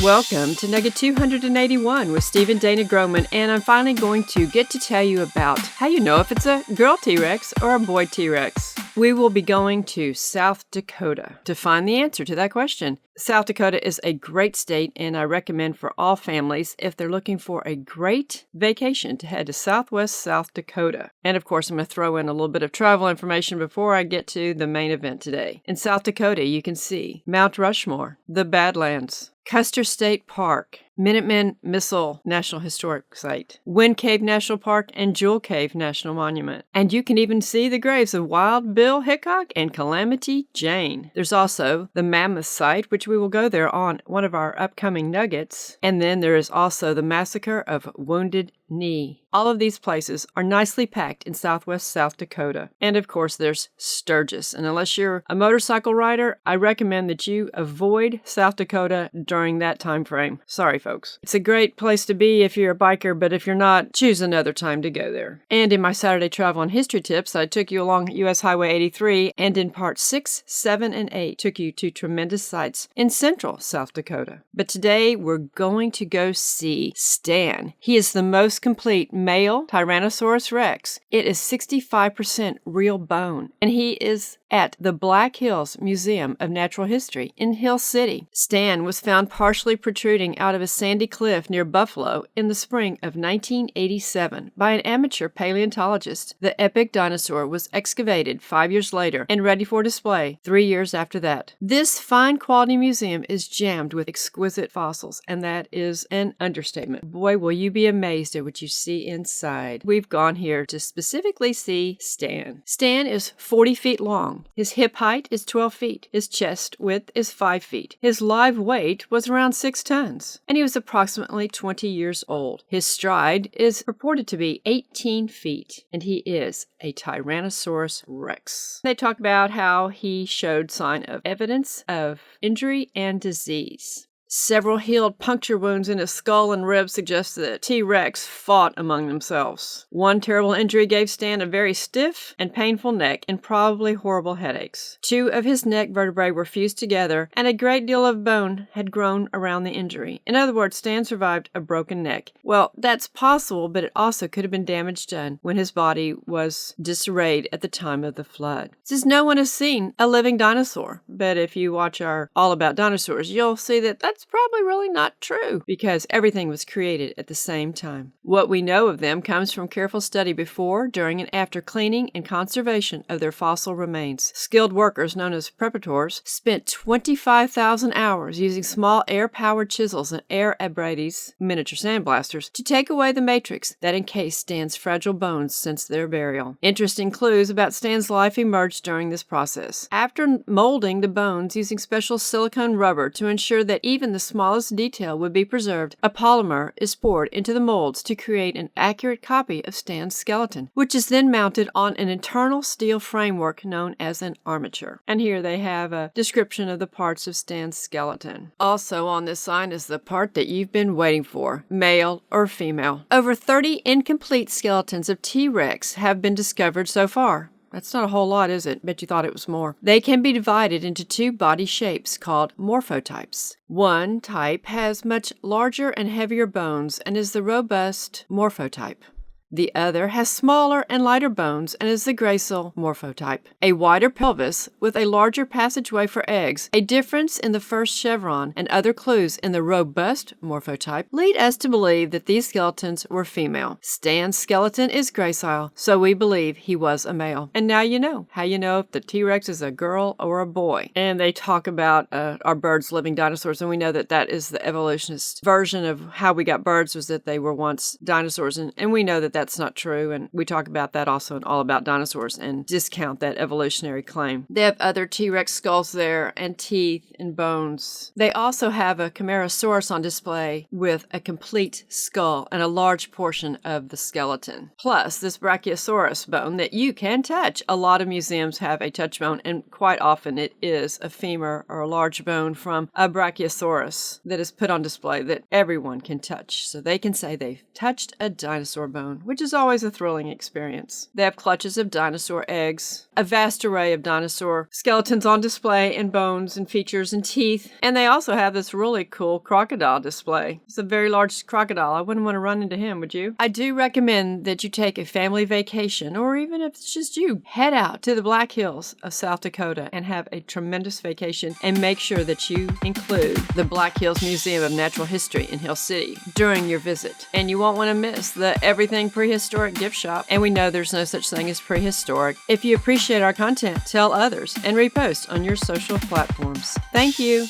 Welcome to Nugget 281 with Steve and Dana Groman, and I'm finally going to get to tell you about how you know if it's a girl T-Rex or a boy T-Rex. We will be going to South Dakota to find the answer to that question. South Dakota is a great state, and I recommend for all families if they're looking for a great vacation to head to Southwest South Dakota. And of course, I'm going to throw in a little bit of travel information before I get to the main event today. In South Dakota, you can see Mount Rushmore, the Badlands, Custer State Park, Minuteman Missile National Historic Site, Wind Cave National Park, and Jewel Cave National Monument. And you can even see the graves of Wild Bill Hickok and Calamity Jane. There's also the Mammoth Site, which we will go there on one of our upcoming nuggets. And then there is also the Massacre of Wounded Knee. All of these places are nicely packed in Southwest South Dakota. And of course, there's Sturgis. And unless you're a motorcycle rider, I recommend that you avoid South Dakota during that time frame. Sorry, folks. It's a great place to be if you're a biker, but if you're not, choose another time to go there. And in my Saturday Travel and History Tips, I took you along US Highway 83, and in part 6, 7, and 8, took you to tremendous sites in central South Dakota. But today, we're going to go see Stan. He is the most complete male Tyrannosaurus rex. It is 65% real bone, and he is at the Black Hills Museum of Natural History in Hill City. Stan was found partially protruding out of a sandy cliff near Buffalo in the spring of 1987 by an amateur paleontologist. The epic dinosaur was excavated 5 years later and ready for display 3 years after that. This fine quality museum is jammed with exquisite fossils, and that is an understatement. Boy, will you be amazed at what you see inside. We've gone here to specifically see Stan. Stan is 40 feet long. His hip height is 12 feet. His chest width is 5 feet. His live weight was around 6 tons, and he was approximately 20 years old. His stride is reported to be 18 feet, and he is a Tyrannosaurus rex. They talk about how he showed sign of evidence of injury and disease. Several healed puncture wounds in his skull and ribs suggest that T-Rex fought among themselves. One terrible injury gave Stan a very stiff and painful neck and probably horrible headaches. 2 of his neck vertebrae were fused together, and a great deal of bone had grown around the injury. In other words, Stan survived a broken neck. Well, that's possible, but it also could have been damage done when his body was disarrayed at the time of the flood. Since no one has seen a living dinosaur, but if you watch our All About Dinosaurs, you'll see that that's probably really not true because everything was created at the same time. What we know of them comes from careful study before, during, and after cleaning and conservation of their fossil remains. Skilled workers known as preparators spent 25,000 hours using small air-powered chisels and air abrades, miniature sandblasters, to take away the matrix that encased Stan's fragile bones since their burial. Interesting clues about Stan's life emerged during this process. After molding the bones using special silicone rubber to ensure that even the smallest detail would be preserved, a polymer is poured into the molds to create an accurate copy of Stan's skeleton, which is then mounted on an internal steel framework known as an armature. And here they have a description of the parts of Stan's skeleton. Also on this sign is the part that you've been waiting for, male or female. Over 30 incomplete skeletons of T-Rex have been discovered so far. That's not a whole lot, is it? Bet you thought it was more. They can be divided into 2 body shapes called morphotypes. One type has much larger and heavier bones and is the robust morphotype. The other has smaller and lighter bones and is the gracile morphotype. A wider pelvis with a larger passageway for eggs, a difference in the first chevron, and other clues in the robust morphotype lead us to believe that these skeletons were female. Stan's skeleton is gracile, so we believe he was a male. And now you know how you know if the T-Rex is a girl or a boy. And they talk about our birds living dinosaurs, and we know that that is the evolutionist version of how we got birds, was that they were once dinosaurs, and we know that that's not true, and we talk about that also in All About Dinosaurs and discount that evolutionary claim. They have other T-Rex skulls there and teeth and bones. They also have a camarasaurus on display with a complete skull and a large portion of the skeleton. Plus this brachiosaurus bone that you can touch. A lot of museums have a touch bone, and quite often it is a femur or a large bone from a brachiosaurus that is put on display that everyone can touch. So they can say they've touched a dinosaur bone, which is always a thrilling experience. They have clutches of dinosaur eggs, a vast array of dinosaur skeletons on display, and bones and features and teeth, and they also have this really cool crocodile display. It's a very large crocodile. I wouldn't want to run into him, would you? I do recommend that you take a family vacation, or even if it's just you, head out to the Black Hills of South Dakota and have a tremendous vacation, and make sure that you include the Black Hills Museum of Natural History in Hill City during your visit. And you won't want to miss the Everything Prehistoric gift shop, and we know there's no such thing as prehistoric. If you appreciate our content, tell others and repost on your social platforms. Thank you.